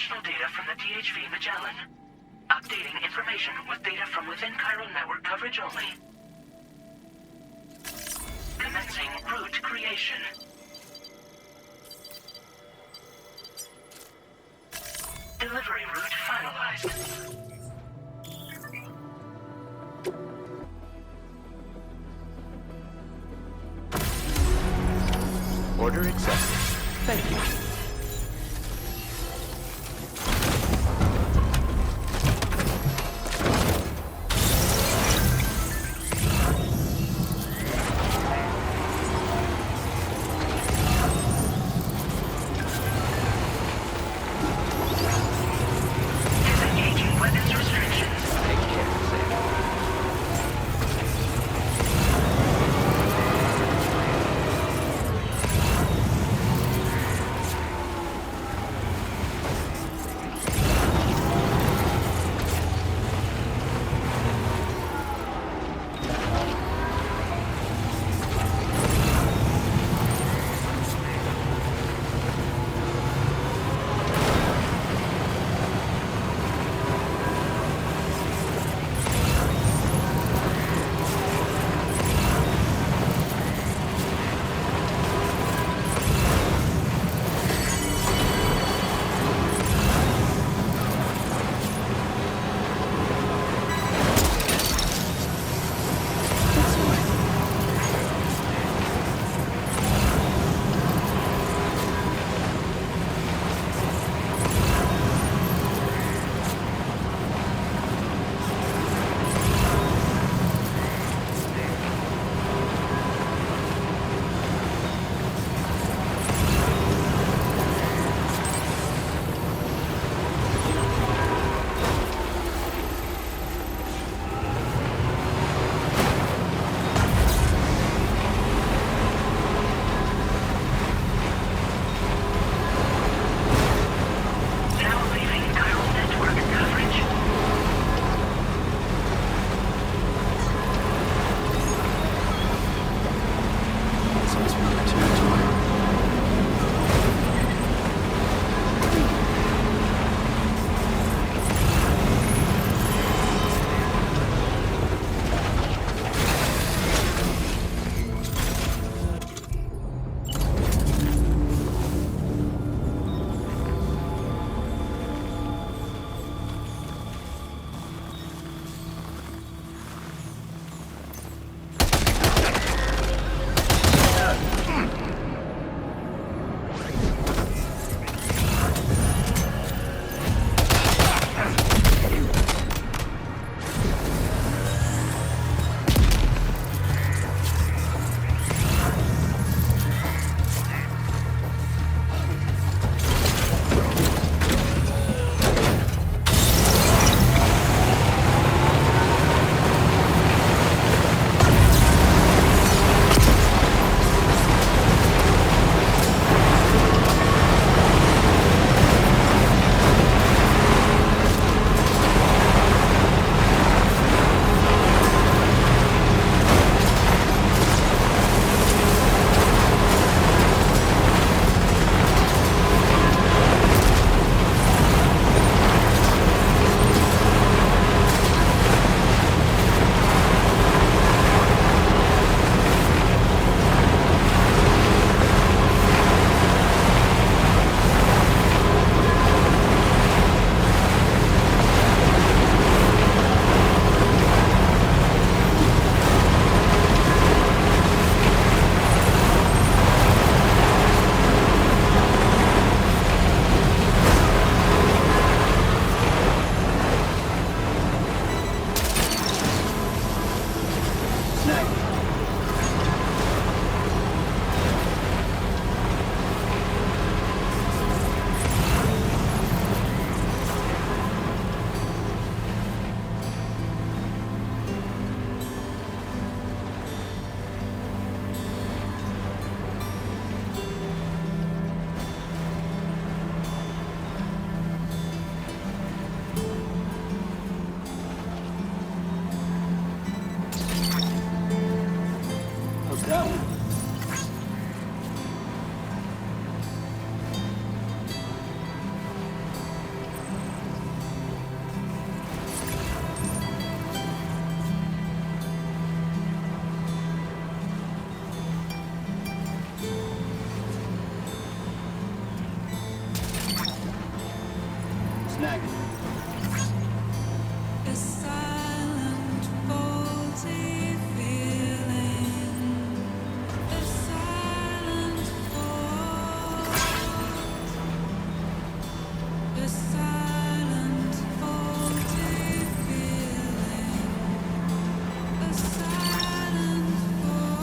Additional data from the THV Magellan. Updating information with data from within chiral network coverage only. Commencing route creation. Delivery route finalized. Order accepted. Thank you. Disengaging weapons restrictions. Take care, Sam.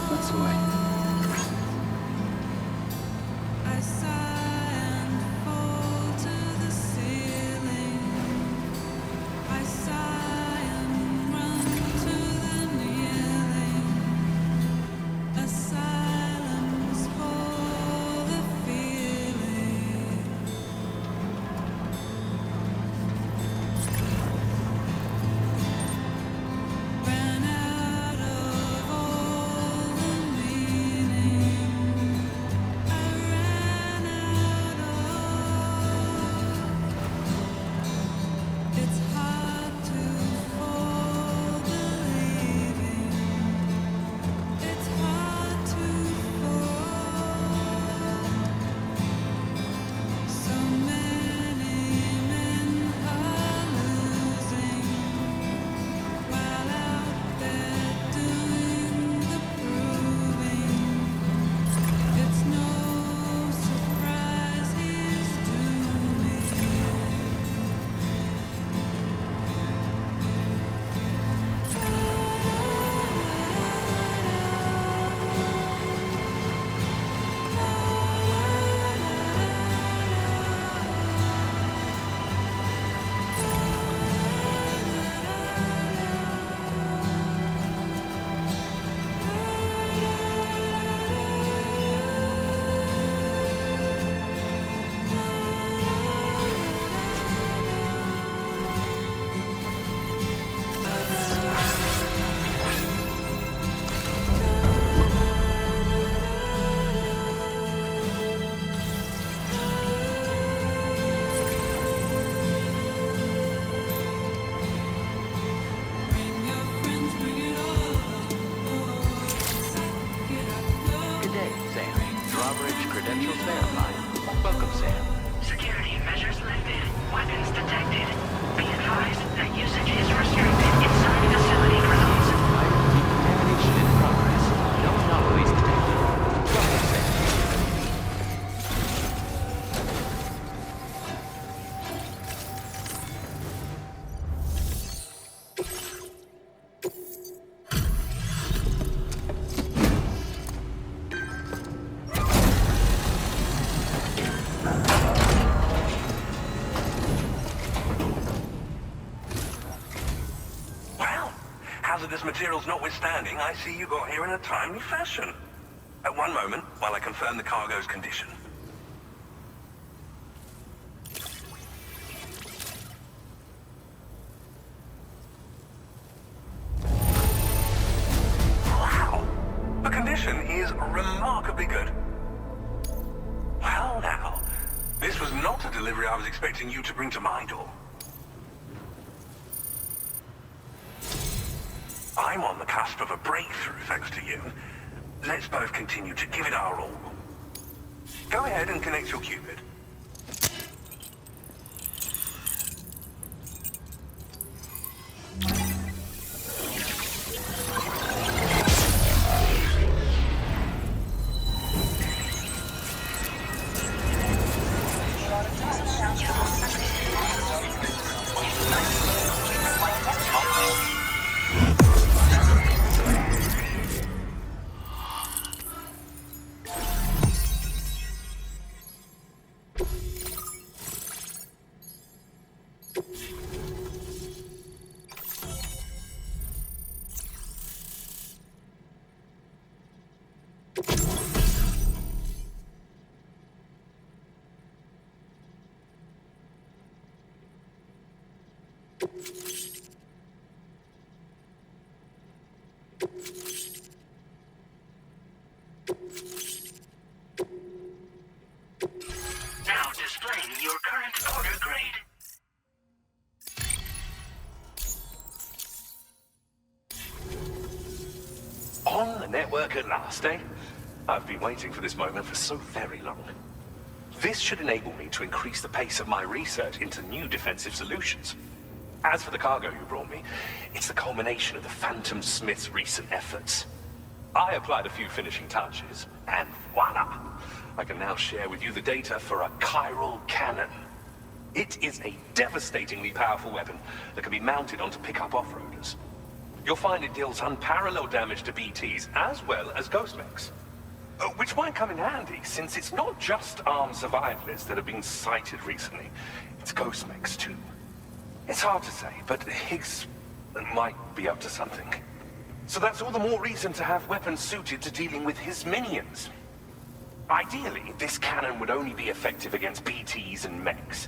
What's the way? Drawbridge credentials verified. Welcome, Sam. Security measures lifted. Weapons detected. Be advised that usage is restricted inside facility grounds. Decontamination in progress. No anomalies detected. Welcome, Sam. Hazardous materials notwithstanding, I see you got here in a timely fashion. At one moment, while I confirm the cargo's condition. Wow! The condition is remarkably good. Well now, this was not a delivery I was expecting you to bring to my door. I'm on the cusp of a breakthrough, thanks to you. Let's both continue to give it our all. Go ahead and connect your Cupid. Now displaying your current order grade. On the network at last, eh? I've been waiting for this moment for so very long. This should enable me to increase the pace of my research into new defensive solutions. As for the cargo you brought me, it's the culmination of the Phantom Smith's recent efforts. I applied a few finishing touches, and voila! I can now share with you the data for a chiral cannon. It is a devastatingly powerful weapon that can be mounted onto pickup off-roaders. You'll find it deals unparalleled damage to BTs as well as ghost mechs. Which might come in handy, since it's not just armed survivalists that have been sighted recently. It's ghost mechs too. It's hard to say, but Higgs might be up to something. So that's all the more reason to have weapons suited to dealing with his minions. Ideally, this cannon would only be effective against BTs and mechs.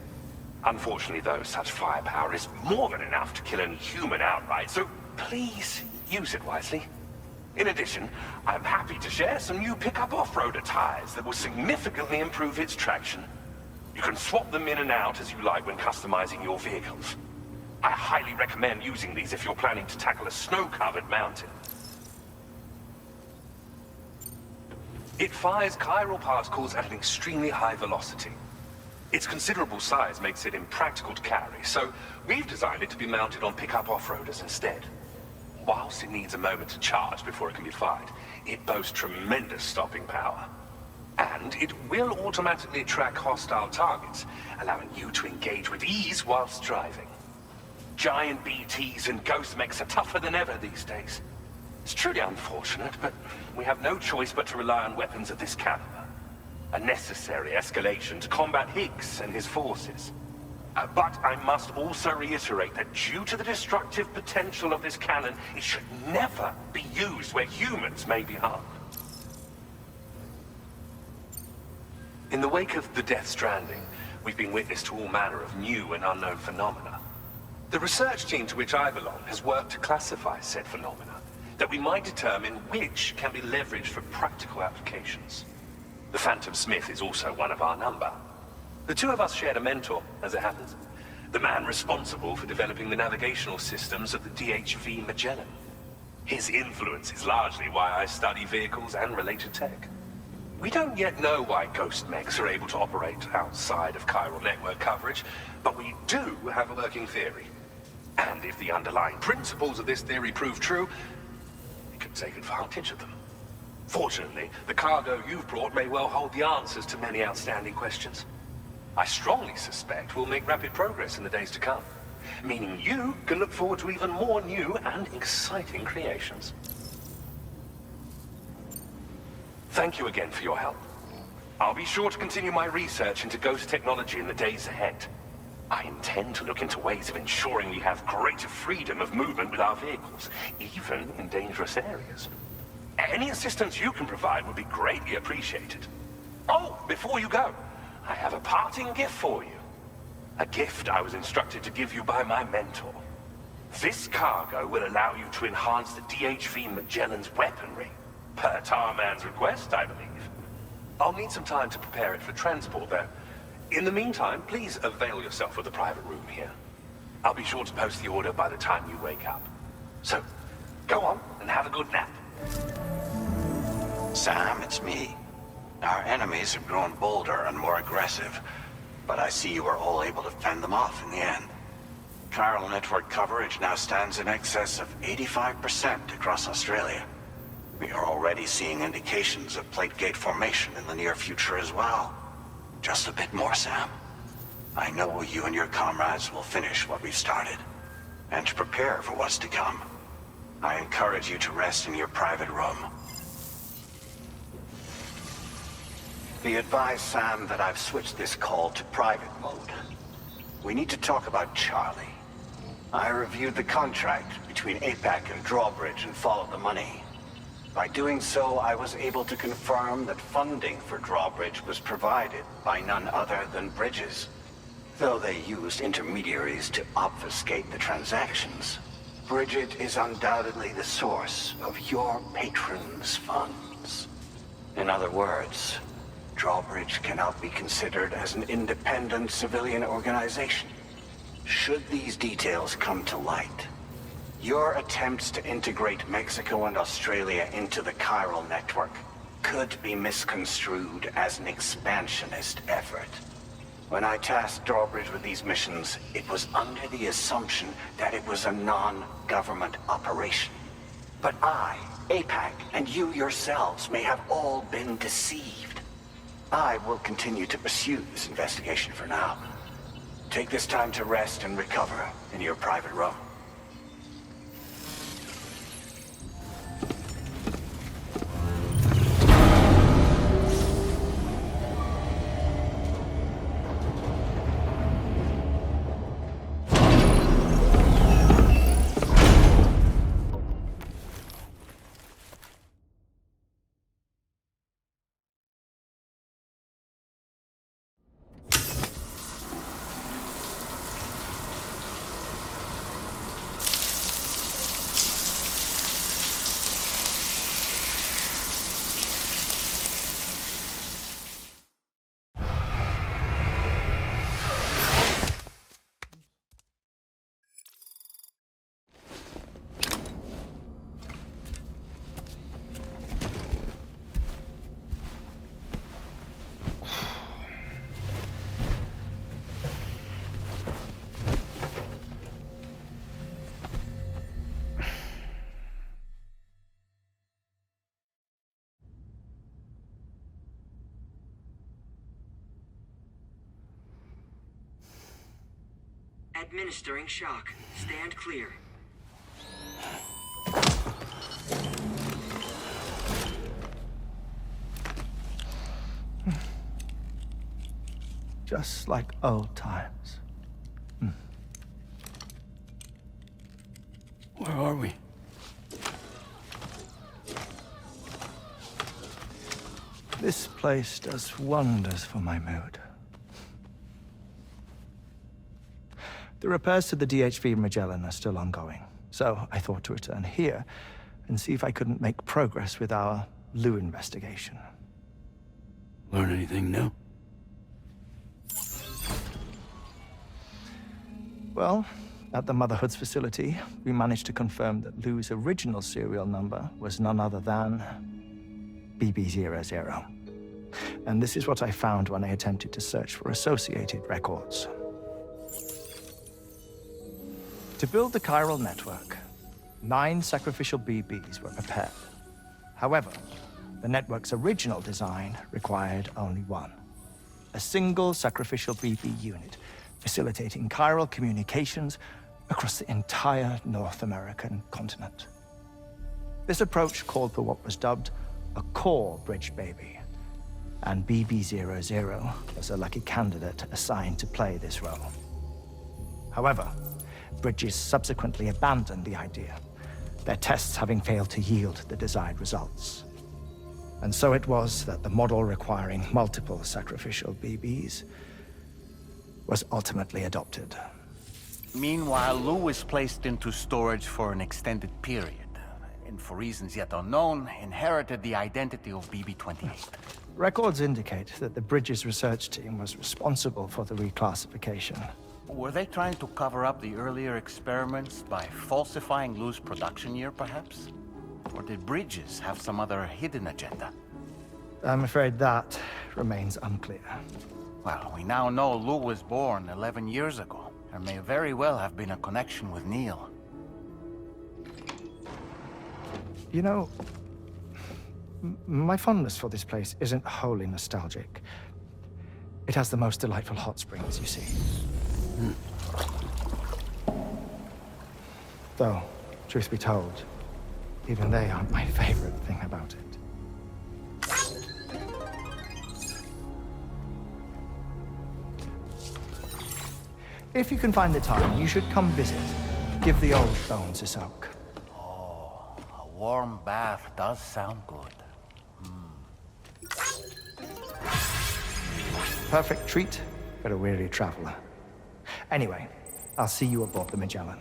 Unfortunately, though, such firepower is more than enough to kill any human outright, so please use it wisely. In addition, I'm happy to share some new pickup off-roader tires that will significantly improve its traction. You can swap them in and out as you like when customizing your vehicles. I highly recommend using these if you're planning to tackle a snow-covered mountain. It fires chiral particles at an extremely high velocity. Its considerable size makes it impractical to carry, so we've designed it to be mounted on pickup off-roaders instead. Whilst it needs a moment to charge before it can be fired, it boasts tremendous stopping power. And it will automatically track hostile targets, allowing you to engage with ease whilst driving. Giant BTs and ghost mechs are tougher than ever these days. It's truly unfortunate, but we have no choice but to rely on weapons of this caliber. A necessary escalation to combat Higgs and his forces. But I must also reiterate that due to the destructive potential of this cannon, it should never be used where humans may be harmed. In the wake of the Death Stranding, we've been witness to all manner of new and unknown phenomena. The research team to which I belong has worked to classify said phenomena, that we might determine which can be leveraged for practical applications. The Phantom Smith is also one of our number. The two of us shared a mentor, as it happens. The man responsible for developing the navigational systems of the DHV Magellan. His influence is largely why I study vehicles and related tech. We don't yet know why ghost mechs are able to operate outside of chiral network coverage, but we do have a working theory. And if the underlying principles of this theory prove true, we can take advantage of them. Fortunately, the cargo you've brought may well hold the answers to many outstanding questions. I strongly suspect we'll make rapid progress in the days to come, meaning you can look forward to even more new and exciting creations. Thank you again for your help. I'll be sure to continue my research into ghost technology in the days ahead. I intend to look into ways of ensuring we have greater freedom of movement with our vehicles, even in dangerous areas. Any assistance you can provide would be greatly appreciated. Oh, before you go, I have a parting gift for you. A gift I was instructed to give you by my mentor. This cargo will allow you to enhance the DHV Magellan's weaponry. Per Tarman's request, I believe. I'll need some time to prepare it for transport, though. In the meantime, please avail yourself of the private room here. I'll be sure to post the order by the time you wake up. So, go on and have a good nap. Sam, it's me. Our enemies have grown bolder and more aggressive, but I see you were all able to fend them off in the end. Chiral network coverage now stands in excess of 85% across Australia. We are already seeing indications of plate gate formation in the near future as well. Just a bit more, Sam. I know you and your comrades will finish what we've started, and to prepare for what's to come. I encourage you to rest in your private room. Be advised, Sam, that I've switched this call to private mode. We need to talk about Charlie. I reviewed the contract between APAC and Drawbridge and followed the money. By doing so, I was able to confirm that funding for Drawbridge was provided by none other than Bridges. Though they used intermediaries to obfuscate the transactions, Bridget is undoubtedly the source of your patron's funds. In other words, Drawbridge cannot be considered as an independent civilian organization. Should these details come to light, your attempts to integrate Mexico and Australia into the chiral network could be misconstrued as an expansionist effort. When I tasked Drawbridge with these missions, it was under the assumption that it was a non-government operation. But I, APAC, and you yourselves may have all been deceived. I will continue to pursue this investigation for now. Take this time to rest and recover in your private room. Administering shock. Stand clear. Just like old times. Where are we? This place does wonders for my mood. The repairs to the DHV Magellan are still ongoing, so I thought to return here and see if I couldn't make progress with our Lou investigation. Learn anything new? Well, at the Motherhood's facility, we managed to confirm that Lou's original serial number was none other than BB00. And this is what I found when I attempted to search for associated records. To build the chiral network, 9 sacrificial BBs were prepared. However, the network's original design required only 1. A single sacrificial BB unit, facilitating chiral communications across the entire North American continent. This approach called for what was dubbed a core bridge baby, and BB00 was a lucky candidate assigned to play this role. However, Bridges subsequently abandoned the idea, their tests having failed to yield the desired results. And so it was that the model requiring multiple sacrificial BBs was ultimately adopted. Meanwhile, Lou was placed into storage for an extended period, and for reasons yet unknown, inherited the identity of BB-28. Records indicate that the Bridges research team was responsible for the reclassification. Were they trying to cover up the earlier experiments by falsifying Lou's production year, perhaps? Or did Bridges have some other hidden agenda? I'm afraid that remains unclear. Well, we now know Lou was born 11 years ago. There may very well have been a connection with Neil. You know, my fondness for this place isn't wholly nostalgic. It has the most delightful hot springs, you see. Though, truth be told, even they aren't my favorite thing about it. If you can find the time, you should come visit. Give the old bones a soak. Oh, a warm bath does sound good. Perfect treat for a weary traveler. Anyway, I'll see you aboard the Magellan.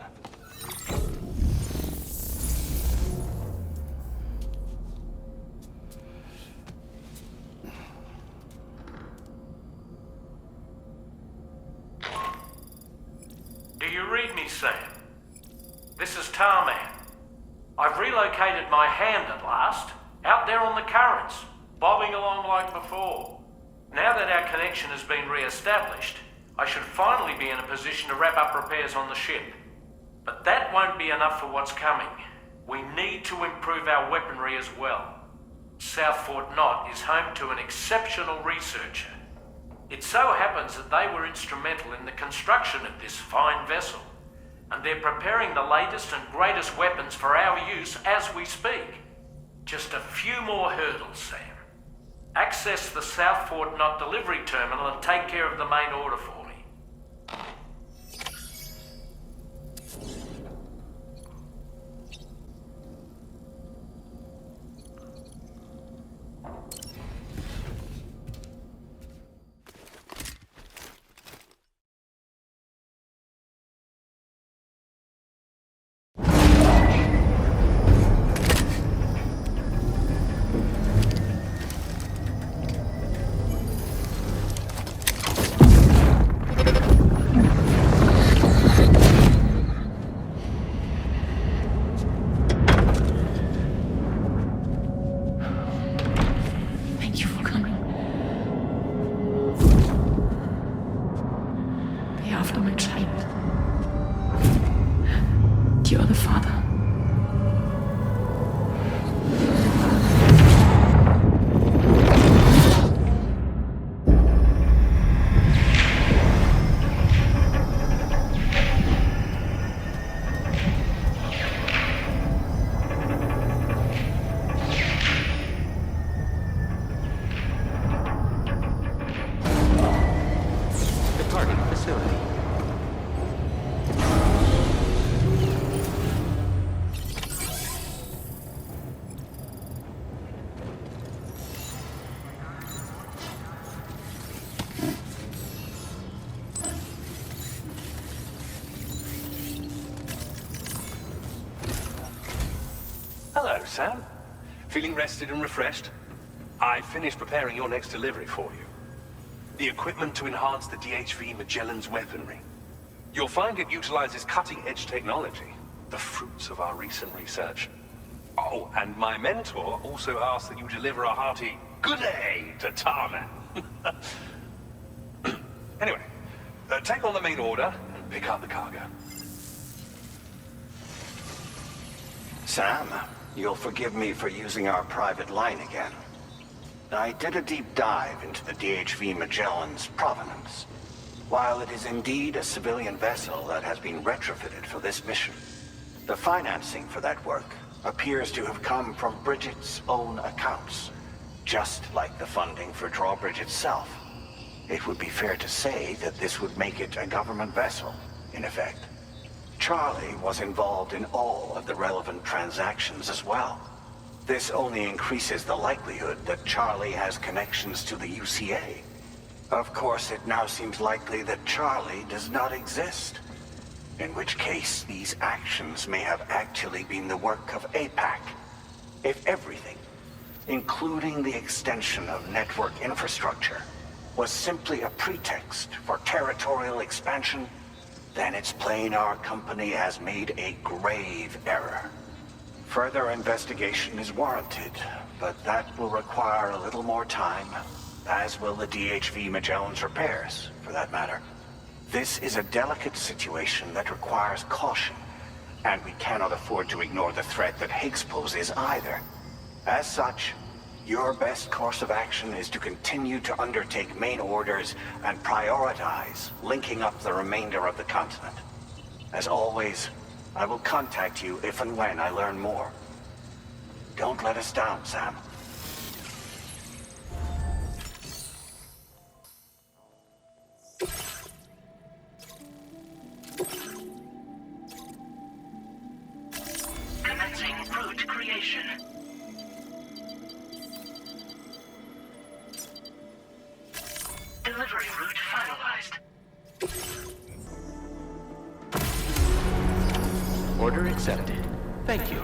Do you read me, Sam? This is Tarman. I've relocated my hand at last, out there on the currents, bobbing along like before. Now that our connection has been re-established, I should finally be in a position to wrap up repairs on the ship. But that won't be enough for what's coming. We need to improve our weaponry as well. South Fort Knot is home to an exceptional researcher. It so happens that they were instrumental in the construction of this fine vessel, and they're preparing the latest and greatest weapons for our use as we speak. Just a few more hurdles, Sam. Access the South Fort Knot delivery terminal and take care of the main order for me. Thank you for coming. They are after my child. You are the father. Departing facility. Hello, Sam. Feeling rested and refreshed? I finished preparing your next delivery for you. The equipment to enhance the DHV Magellan's weaponry. You'll find it utilizes cutting-edge technology, the fruits of our recent research. Oh, and my mentor also asked that you deliver a hearty good day to Tarman. Anyway, take on the main order and pick up the cargo. Sam, you'll forgive me for using our private line again. I did a deep dive into the DHV Magellan's provenance. While it is indeed a civilian vessel that has been retrofitted for this mission, the financing for that work appears to have come from Bridget's own accounts, just like the funding for Drawbridge itself. It would be fair to say that this would make it a government vessel, in effect. Charlie was involved in all of the relevant transactions as well. This only increases the likelihood that Charlie has connections to the UCA. Of course, it now seems likely that Charlie does not exist. In which case, these actions may have actually been the work of APAC. If everything, including the extension of network infrastructure, was simply a pretext for territorial expansion, then it's plain our company has made a grave error. Further investigation is warranted, but that will require a little more time, as will the DHV Magellan's repairs, for that matter. This is a delicate situation that requires caution, and we cannot afford to ignore the threat that Higgs poses either. As such, your best course of action is to continue to undertake main orders and prioritize linking up the remainder of the continent. As always, I will contact you if and when I learn more. Don't let us down, Sam. Commencing route creation. Delivery route finalized. Order accepted. Thank you.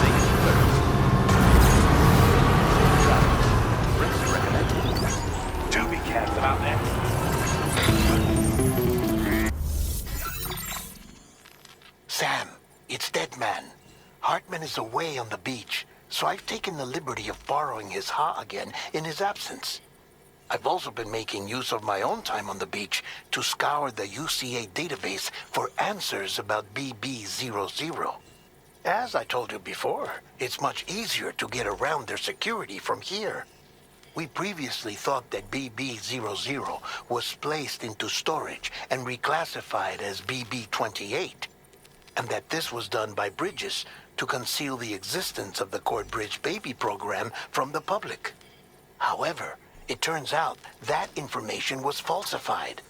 Safety first. Travelers, rest recommended. Do be careful out there. Hartman is away on the beach, so I've taken the liberty of borrowing his Ha again in his absence. I've also been making use of my own time on the beach to scour the UCA database for answers about BB-00. As I told you before, it's much easier to get around their security from here. We previously thought that BB-00 was placed into storage and reclassified as BB-28, and that this was done by Bridges to conceal the existence of the Cord Bridge Baby program from the public. However, it turns out that information was falsified.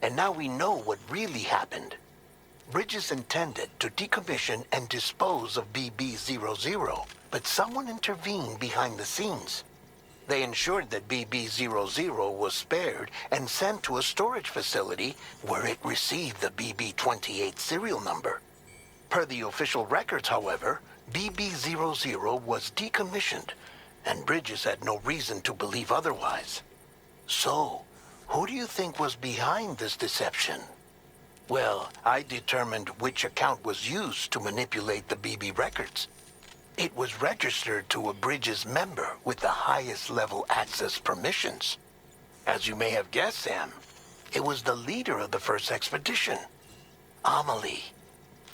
And now we know what really happened. Bridges intended to decommission and dispose of BB-00, but someone intervened behind the scenes. They ensured that BB-00 was spared and sent to a storage facility where it received the BB-28 serial number. Per the official records, however, BB-00 was decommissioned, and Bridges had no reason to believe otherwise. So, who do you think was behind this deception? Well, I determined which account was used to manipulate the BB records. It was registered to a Bridges member with the highest level access permissions. As you may have guessed, Sam, it was the leader of the first expedition, Amelie.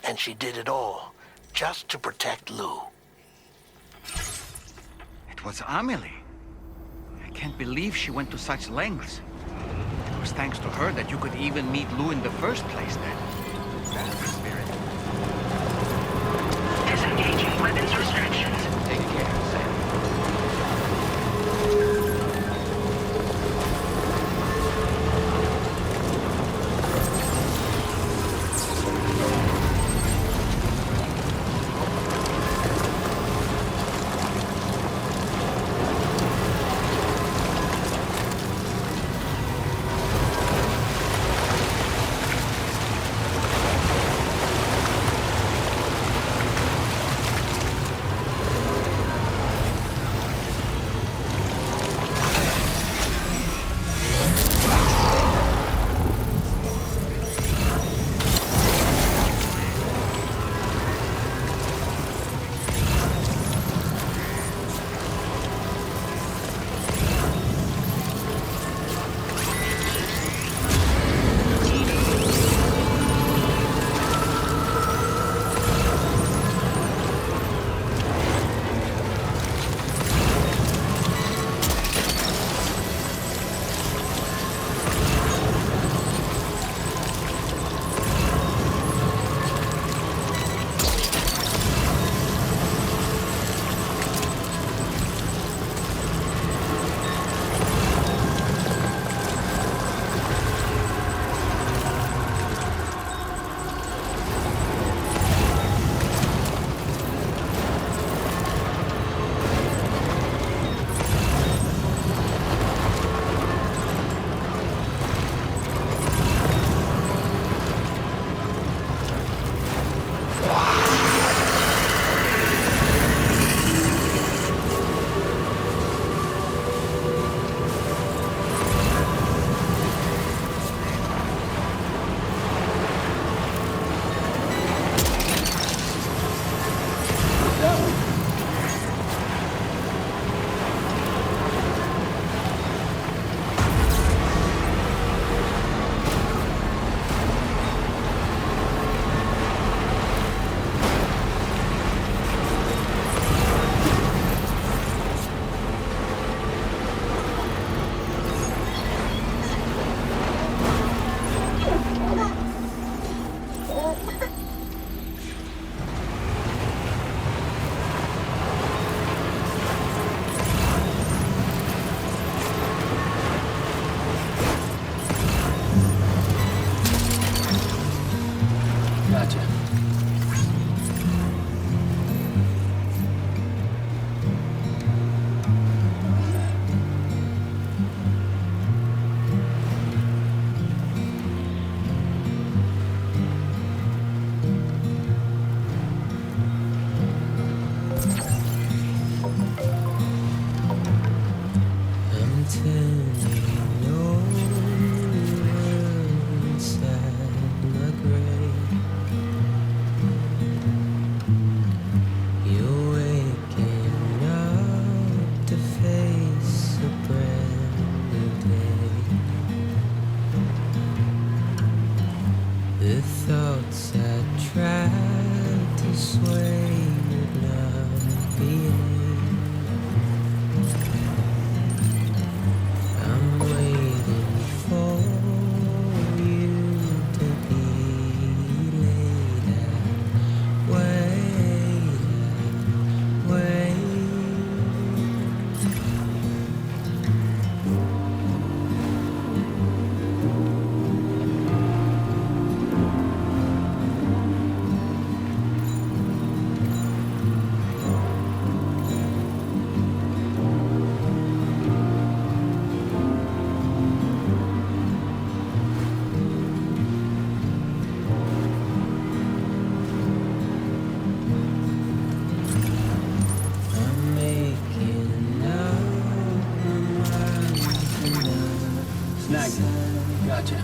And she did it all just to protect Lou. It was Amelie. I can't believe she went to such lengths. It was thanks to her that you could even meet Lou in the first place then. That's the spirit. Disengaging weapons restrictions. Take care, Sam. inside my grave. thoughts I tried to sway would not behave. I'm waiting for you to be later. Wait. I'm making up my mind. Snag. Gotcha.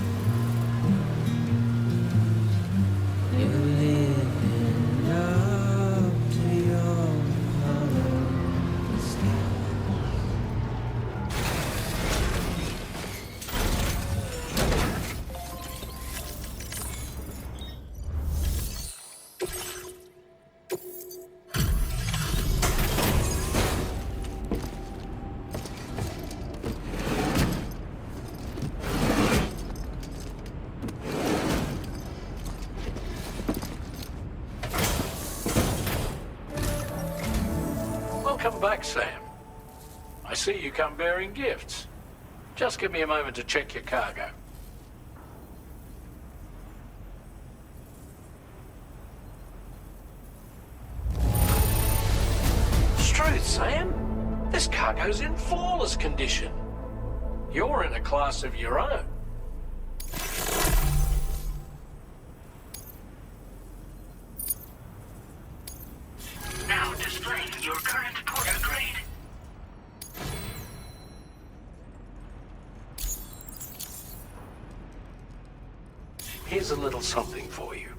You're living up to your hollow sky. Welcome back, Sam. I see you come bearing gifts. Just give me a moment to check your cargo. Struth, Sam. This cargo's in flawless condition. You're in a class of your own. Now displaying your current porter grade. Here's a little something for you.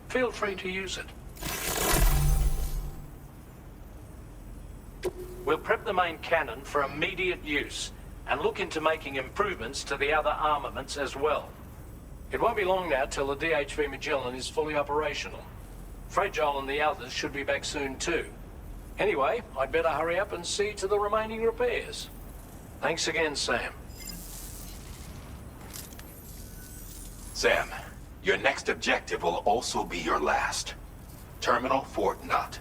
Feel free to use it. We'll prep the main cannon for immediate use and look into making improvements to the other armaments as well. It won't be long now till the DHV Magellan is fully operational. Fragile and the others should be back soon too. Anyway, I'd better hurry up and see to the remaining repairs. Thanks again, Sam. Sam, your next objective will also be your last. Terminal Fort Knott.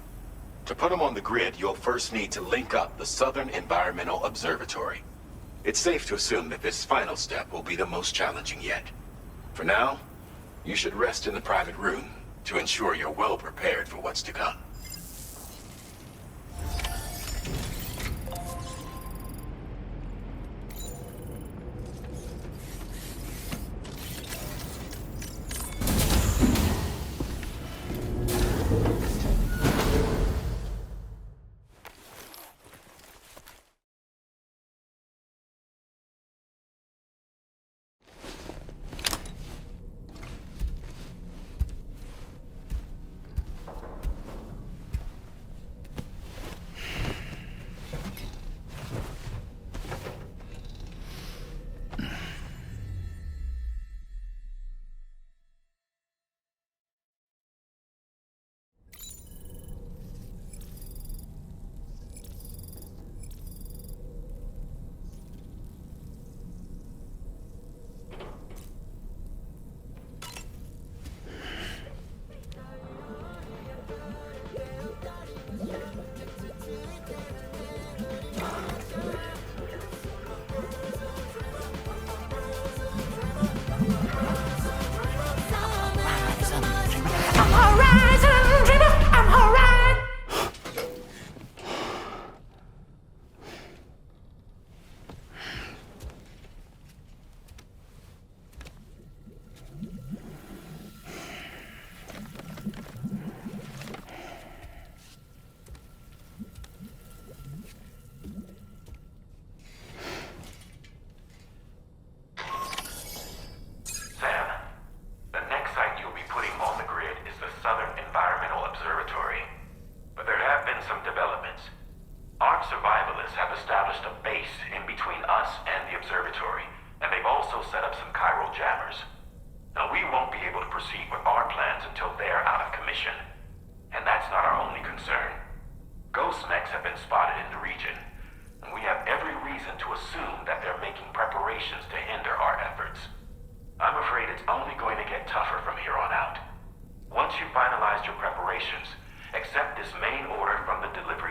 To put them on the grid, you'll first need to link up the Southern Environmental Observatory. It's safe to assume that this final step will be the most challenging yet. For now, you should rest in the private room to ensure you're well prepared for what's to come. operations. Accept this main order from the delivery